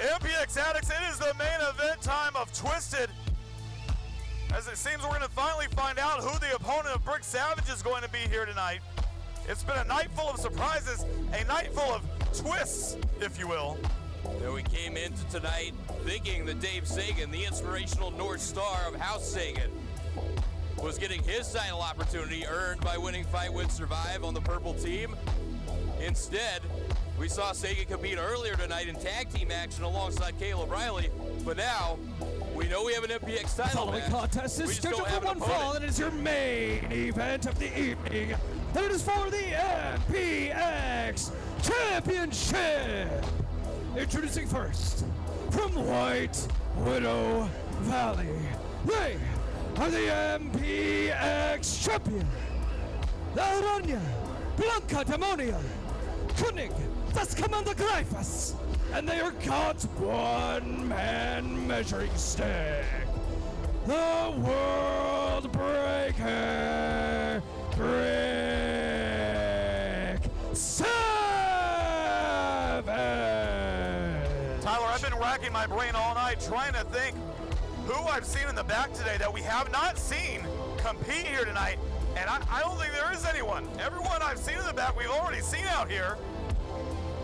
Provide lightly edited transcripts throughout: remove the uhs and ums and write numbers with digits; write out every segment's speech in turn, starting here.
MPX Addicts, it is the main event time of Twisted. As it seems we're going to finally find out who the opponent of Brick Savage is going to be here tonight. It's been a night full of surprises, a night full of twists, if you will. And we came into tonight thinking that Dave Sagan, the inspirational North Star of House Sagan, was getting his title opportunity earned by winning Fight, Win, Survive on the purple team. Instead, we saw Sagan compete earlier tonight in tag team action alongside Caleb Riley, but now we know we have an MPX title following match. contest is scheduled for one fall, and it is your main event of the evening. And it is for the MPX Championship. Introducing first, from White Widow Valley, they are the MPX Champion, La Araña, Blanca Demonia, König, das Kommando Greifers, and they are God's one-man measuring stick, the World Breaker, Brick Savage. Tyler, I've been racking my brain all night trying to think who I've seen in the back today that we have not seen compete here tonight, and I don't think there is anyone. Everyone I've seen in the back we've already seen out here.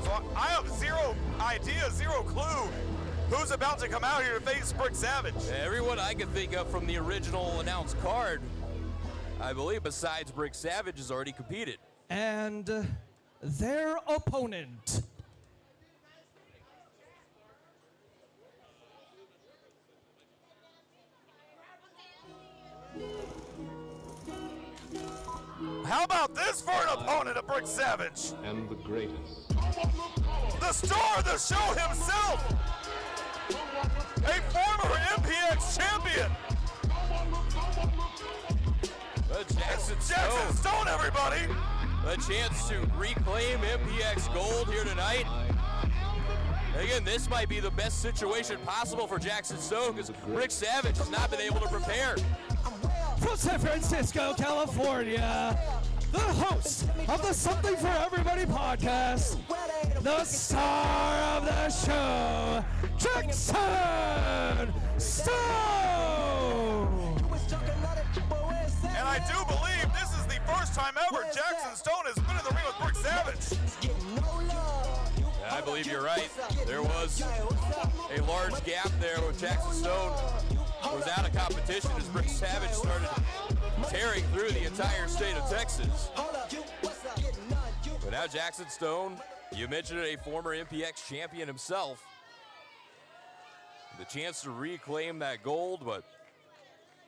So I have zero idea, zero clue who's about to come out here to face Brick Savage. Everyone I can think of from the original announced card, I believe, besides Brick Savage, has already competed. And their opponent. How about this for an opponent of Brick Savage? And the greatest. The star of the show himself! A former MPX champion! Jackson Stone, everybody! A chance to reclaim MPX gold here tonight. Again, this might be the best situation possible for Jackson Stone because Brick Savage has not been able to prepare. From San Francisco, California, the host of the Something for Everybody podcast, the star of the show, Jackson Stone! And I do believe this is the first time ever Jackson Stone has been in the ring with Brick Savage. I believe you're right. There was a large gap there where Jackson Stone was out of competition as Brick Savage started tearing through the entire state of Texas. But now Jackson Stone, you mentioned it, a former MPX champion himself. The chance to reclaim that gold, but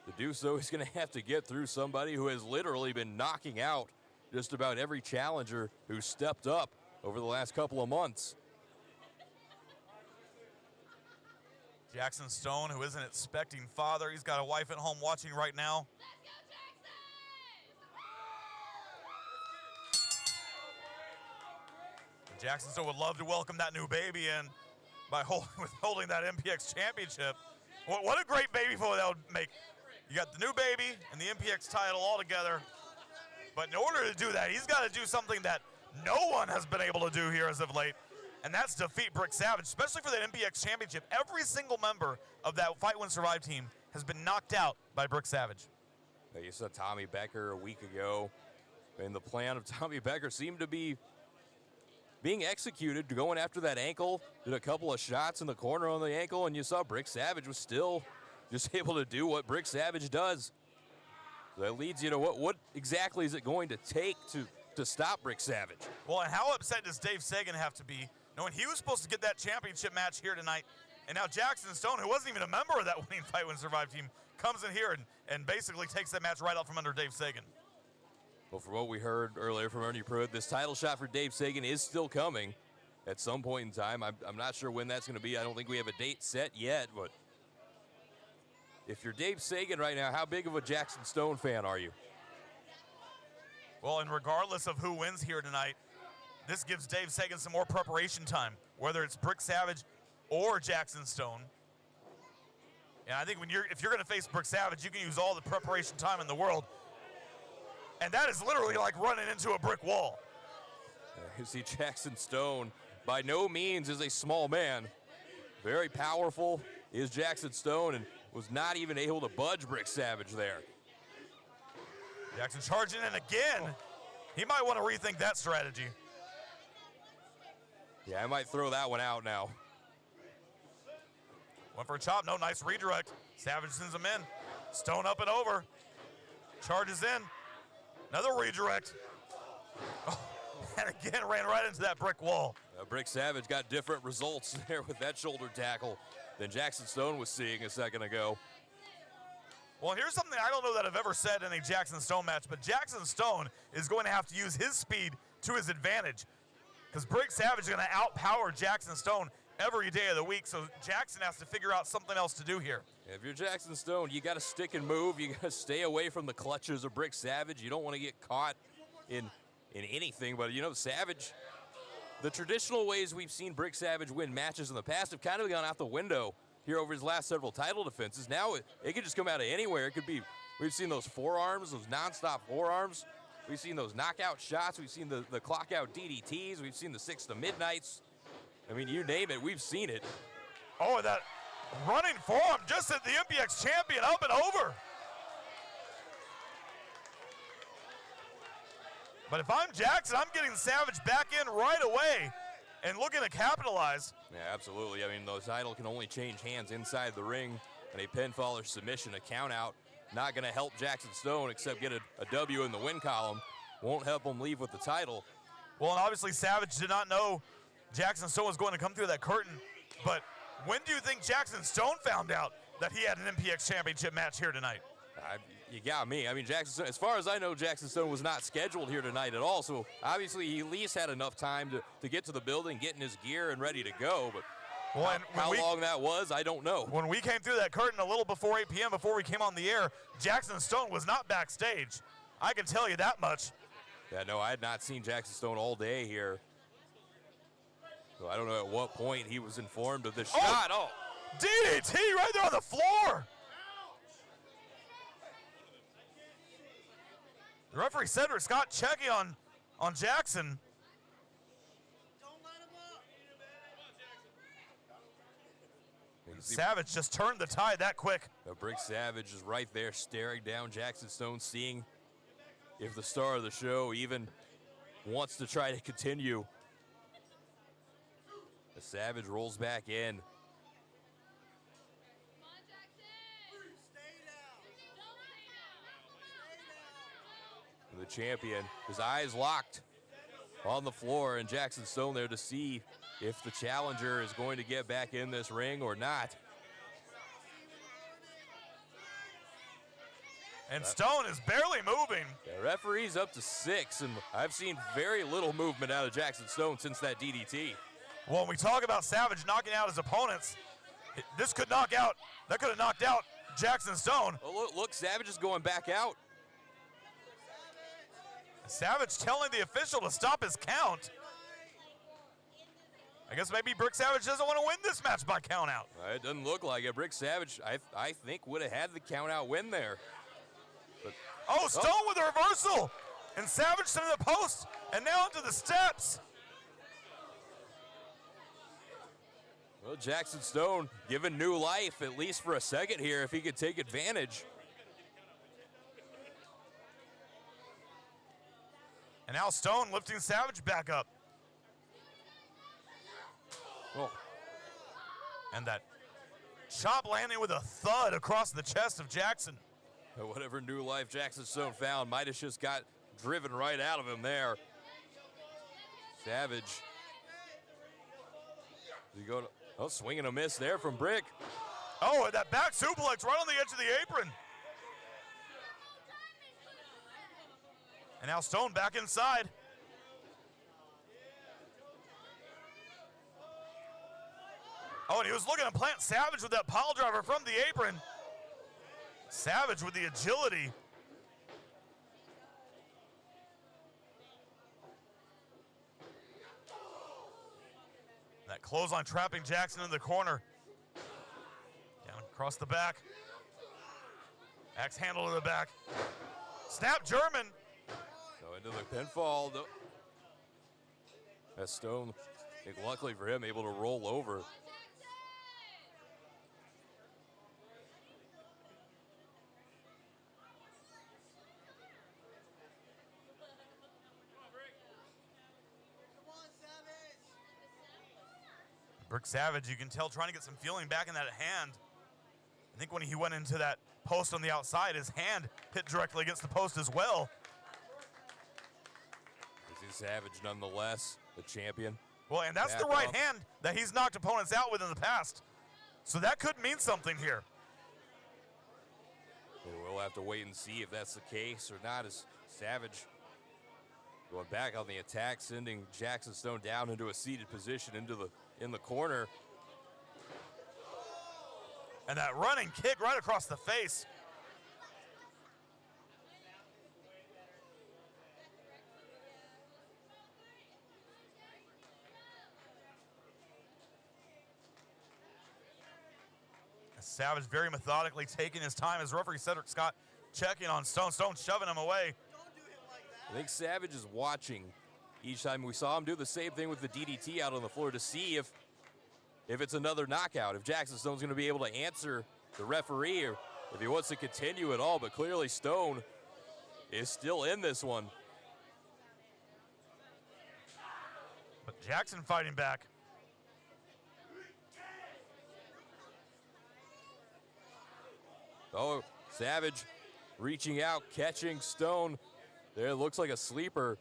to do so, he's going to have to get through somebody who has literally been knocking out just about every challenger who stepped up over the last couple of months. Jackson Stone, who isn't expecting father. He's got a wife at home watching right now. Jackson Stone would love to welcome that new baby in by holding that MPX championship. What a great baby photo that would make. You got the new baby and the MPX title all together. But in order to do that, he's got to do something that no one has been able to do here as of late, and that's defeat Brick Savage, especially for that MPX championship. Every single member of that Fight, Win, Survive team has been knocked out by Brick Savage. You saw Tommy Becker a week ago, and the plan of Tommy Becker seemed to be being executed, going after that ankle, did a couple of shots in the corner on the ankle, and you saw Brick Savage was still just able to do what Brick Savage does. So that leads you to what exactly is it going to take to stop Brick Savage? Well, and how upset does Dave Sagan have to be knowing he was supposed to get that championship match here tonight, and now Jackson Stone, who wasn't even a member of that winning Fight, Win, Survive team, comes in here and basically takes that match right out from under Dave Sagan. Well, from what we heard earlier from Ernie Pruitt, this title shot for Dave Sagan is still coming at some point in time. I'm not sure when that's going to be. I don't think we have a date set yet, but if you're Dave Sagan right now, how big of a Jackson Stone fan are you? Well, and regardless of who wins here tonight, this gives Dave Sagan some more preparation time, whether it's Brick Savage or Jackson Stone. And I think if you're going to face Brick Savage, you can use all the preparation time in the world. And that is literally like running into a brick wall. You see Jackson Stone by no means is a small man. Very powerful is Jackson Stone, and was not even able to budge Brick Savage there. Jackson charging in again. He might want to rethink that strategy. Yeah, I might throw that one out now. Went for a chop, no, nice redirect. Savage sends him in. Stone up and over. Charges in. Another redirect. Oh, and again ran right into that brick wall. Brick Savage got different results there with that shoulder tackle than Jackson Stone was seeing a second ago. Well, here's something I don't know that I've ever said in a Jackson Stone match, but Jackson Stone is going to have to use his speed to his advantage because Brick Savage is going to outpower Jackson Stone every day of the week, so Jackson has to figure out something else to do here. If you're Jackson Stone, you got to stick and move. You got to stay away from the clutches of Brick Savage. You don't want to get caught in anything, but you know, Savage, the traditional ways we've seen Brick Savage win matches in the past have kind of gone out the window here over his last several title defenses. Now it could just come out of anywhere. It could be, we've seen those forearms, those nonstop forearms. We've seen those knockout shots. We've seen the clock out DDTs. We've seen the 6 to midnights. I mean, you name it, we've seen it. Oh, that running forearm just at the MPX champion, up and over. But if I'm Jackson, I'm getting Savage back in right away and looking to capitalize. Yeah, absolutely. I mean, the title can only change hands inside the ring, and a pinfall or submission, a count out, not going to help Jackson Stone except get a W in the win column. Won't help him leave with the title. Well, and obviously Savage did not know Jackson Stone was going to come through that curtain, but when do you think Jackson Stone found out that he had an MPX championship match here tonight? You got me. I mean, Jackson Stone, as far as I know, Jackson Stone was not scheduled here tonight at all, so obviously he at least had enough time to get to the building, get in his gear, and ready to go, but well, how long that was, I don't know. When we came through that curtain a little before 8 p.m., before we came on the air, Jackson Stone was not backstage. I can tell you that much. Yeah, no, I had not seen Jackson Stone all day here. So I don't know at what point he was informed of this shot. Oh, DDT right there on the floor. The referee, Cedric Scott, checking on Jackson. Savage just turned the tide that quick. Brick Savage is right there staring down Jackson Stone, seeing if the star of the show even wants to try to continue. The Savage rolls back in. The champion, his eyes locked on the floor, and Jackson Stone there to see if the challenger is going to get back in this ring or not. And Stone is barely moving. The referee's up to 6, and I've seen very little movement out of Jackson Stone since that DDT. Well, when we talk about Savage knocking out his opponents, that could have knocked out Jackson Stone. Oh, look, Savage is going back out. Savage telling the official to stop his count. I guess maybe Brick Savage doesn't want to win this match by count out. It doesn't look like it. Brick Savage, I think, would have had the count out win there. But, Stone with a reversal. And Savage to the post and now into the steps. Well, Jackson Stone given new life, at least for a second here, if he could take advantage. And now Stone lifting Savage back up. Oh. And that chop landing with a thud across the chest of Jackson. Whatever new life Jackson Stone found, Midas just got driven right out of him there. Savage. Swing and a miss there from Brick. Oh, and that back suplex right on the edge of the apron. And now Stone back inside. Oh, and he was looking to plant Savage with that pile driver from the apron. Savage with the agility. That clothesline trapping Jackson in the corner. Down across the back. Axe handle to the back. Snap German. So into the pinfall. As Stone, luckily for him, able to roll over. Brick Savage, you can tell, trying to get some feeling back in that hand. I think when he went into that post on the outside, his hand hit directly against the post as well. This is Savage nonetheless, the champion. Well, and that's the right hand that he's knocked opponents out with in the past. So that could mean something here. We'll have to wait and see if that's the case or not, as Savage going back on the attack, sending Jackson Stone down into a seated position in the corner. And that running kick right across the face. Savage very methodically taking his time as referee Cedric Scott checking on Stone. Stone shoving him away. I think Savage is watching each time. We saw him do the same thing with the DDT out on the floor to see if it's another knockout, if Jackson Stone's going to be able to answer the referee or if he wants to continue at all. But clearly Stone is still in this one. But Jackson fighting back. Oh, Savage reaching out, catching Stone. There, it looks like a sleeper.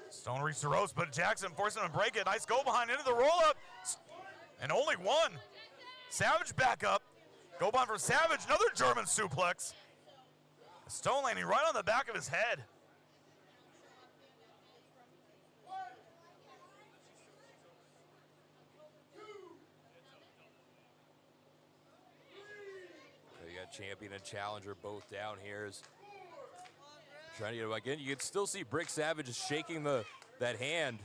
Stone reached the ropes, but Jackson forcing him to break it. Nice go behind into the roll-up. And only one. Savage back up. Go behind for Savage, another German suplex. Stone landing right on the back of his head. Champion and challenger both down here. Is trying to get him again. You can still see Brick Savage is shaking that hand.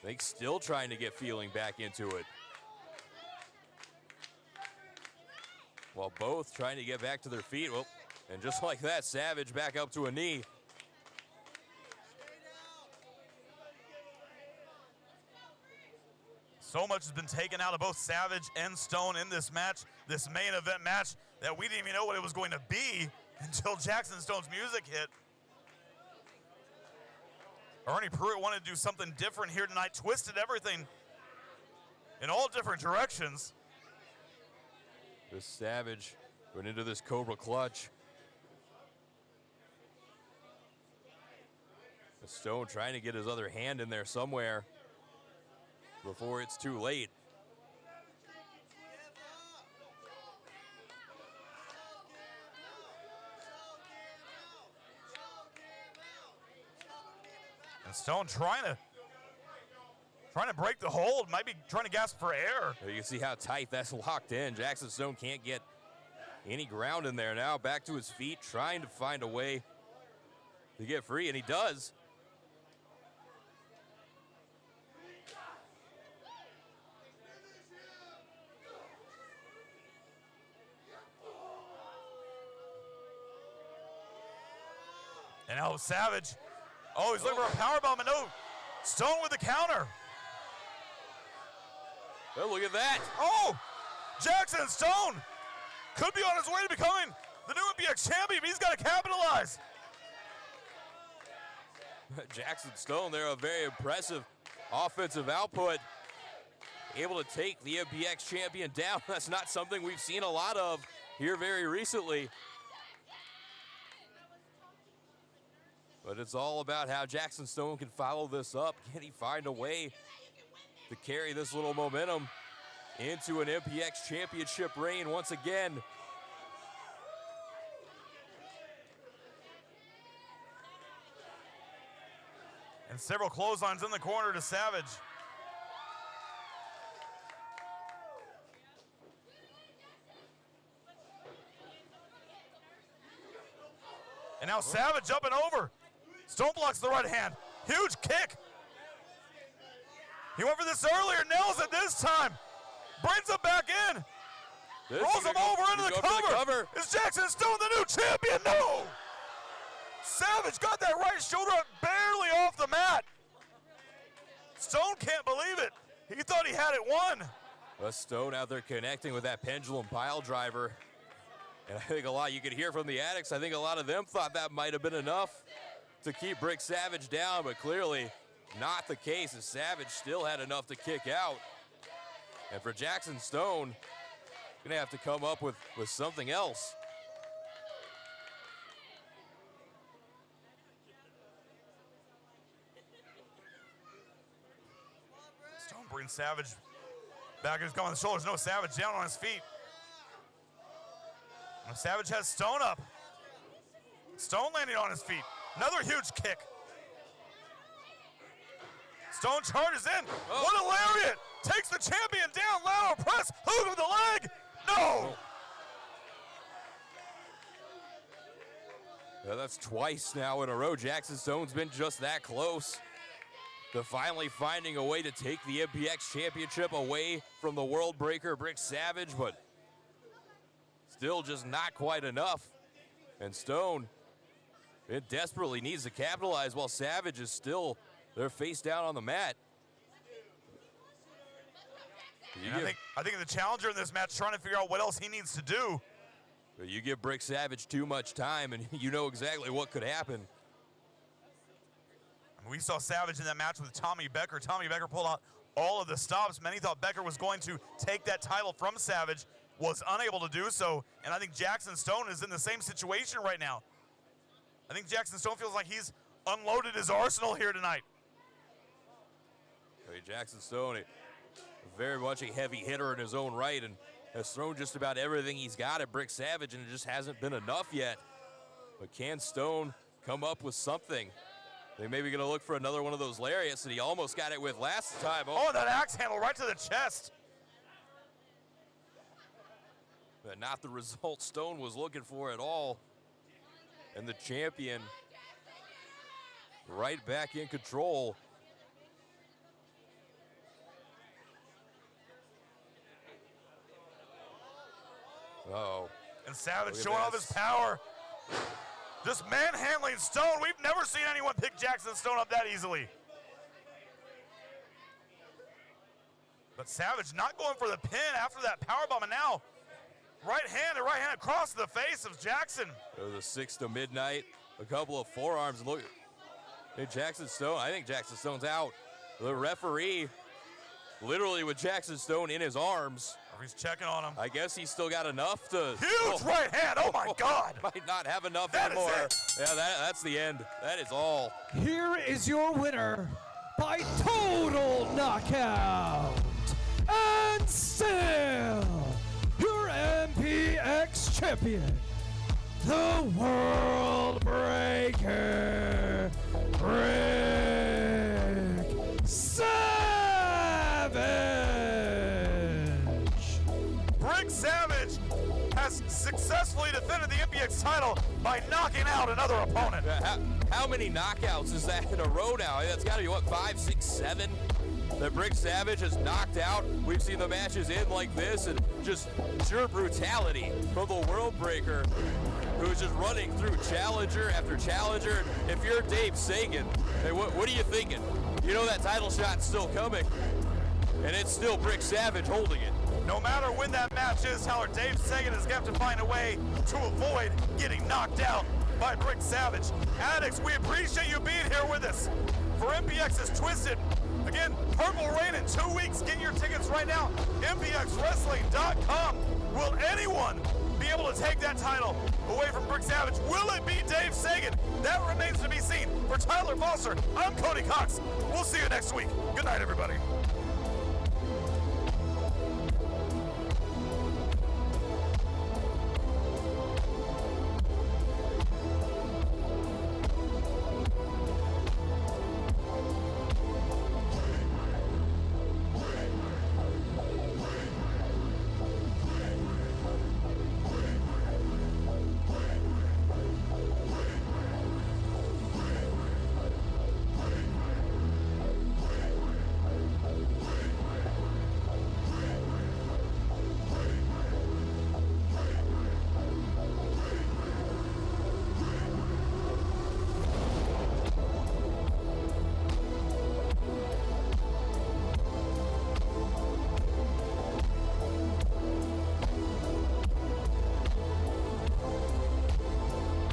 I think still trying to get feeling back into it. While both trying to get back to their feet. Well, and just like that, Savage back up to a knee. So much has been taken out of both Savage and Stone in this match, this main event match, that we didn't even know what it was going to be until Jackson Stone's music hit. Ernie Pruitt wanted to do something different here tonight, twisted everything in all different directions. This Savage went into this Cobra clutch. Stone trying to get his other hand in there somewhere before it's too late. And Stone trying to break the hold, might be trying to gasp for air. You can see how tight that's locked in. Jackson Stone can't get any ground in there now. Back to his feet, trying to find a way to get free, and he does. And now Savage, oh, he's looking for a powerbomb, and no, Stone with the counter. Oh, look at that. Oh, Jackson Stone could be on his way to becoming the new MPX champion, but he's got to capitalize. Jackson Stone there, a very impressive offensive output. Able to take the MPX champion down. That's not something we've seen a lot of here very recently. But it's all about how Jackson Stone can follow this up. Can he find a way to carry this little momentum into an MPX championship reign once again? And several clotheslines in the corner to Savage. And now Savage up and over. Stone blocks the right hand. Huge kick. He went for this earlier, nails it this time. Brings him back in. Rolls him over into the cover. Is Jackson Stone the new champion? No! Savage got that right shoulder up barely off the mat. Stone can't believe it. He thought he had it won. Stone out there connecting with that pendulum pile driver. And I think a lot, you could hear from the addicts, I think a lot of them thought that might have been enough to keep Brick Savage down, but clearly not the case, as Savage still had enough to kick out. And for Jackson Stone, gonna have to come up with something else. Stone brings Savage back and he's going on the shoulders. No, Savage down on his feet. Now Savage has Stone up. Stone landing on his feet. Another huge kick. Stone charges in. Oh. What a lariat! Takes the champion down. Lateral press. Hook with the leg. No! Yeah, that's twice now in a row. Jackson Stone's been just that close to finally finding a way to take the MPX championship away from the world breaker Brick Savage, but still just not quite enough. And Stone, it desperately needs to capitalize while Savage is still there face down on the mat. I think the challenger in this match trying to figure out what else he needs to do. But you give Brick Savage too much time and you know exactly what could happen. We saw Savage in that match with Tommy Becker. Tommy Becker pulled out all of the stops. Many thought Becker was going to take that title from Savage, was unable to do so, and I think Jackson Stone is in the same situation right now. I think Jackson Stone feels like he's unloaded his arsenal here tonight. Jackson Stone, very much a heavy hitter in his own right and has thrown just about everything he's got at Brick Savage, and it just hasn't been enough yet. But can Stone come up with something? They may be going to look for another one of those lariats that he almost got it with last time. Oh, that axe handle right to the chest. But not the result Stone was looking for at all. And the champion right back in control. Uh-oh. And Savage showing off his power. Just manhandling Stone. We've never seen anyone pick Jackson Stone up that easily. But Savage not going for the pin after that powerbomb, and now right hand across the face of Jackson. It was a 6 to midnight, a couple of forearms. And look, hey, Jackson Stone, I think Jackson Stone's out. The referee, literally with Jackson Stone in his arms. He's checking on him. I guess he's still got enough to. Huge right hand, oh my God. Might not have enough that anymore. Is it. Yeah, that's the end. That is all. Here is your winner by total knockout. And still, your MPX champion, the World Breaker, Brick Savage. Brick Savage has successfully defended the MPX title by knocking out another opponent. How many knockouts is that in a row now? That's got to be, what, 5, 6, 7? That Brick Savage has knocked out. We've seen the matches end like this, and just pure brutality from the World Breaker, who's just running through challenger after challenger. If you're Dave Sagan, hey, what are you thinking? You know that title shot's still coming, and it's still Brick Savage holding it. No matter when that match is, Tyler, Dave Sagan has got to find a way to avoid getting knocked out by Brick Savage. Addicts, we appreciate you being here with us. For MPX's Twisted, again, Purple Rain in 2 weeks. Get your tickets right now, MPXWrestling.com. Will anyone be able to take that title away from Brick Savage? Will it be Dave Sagan? That remains to be seen. For Tyler Foster, I'm Cody Cox. We'll see you next week. Good night, everybody.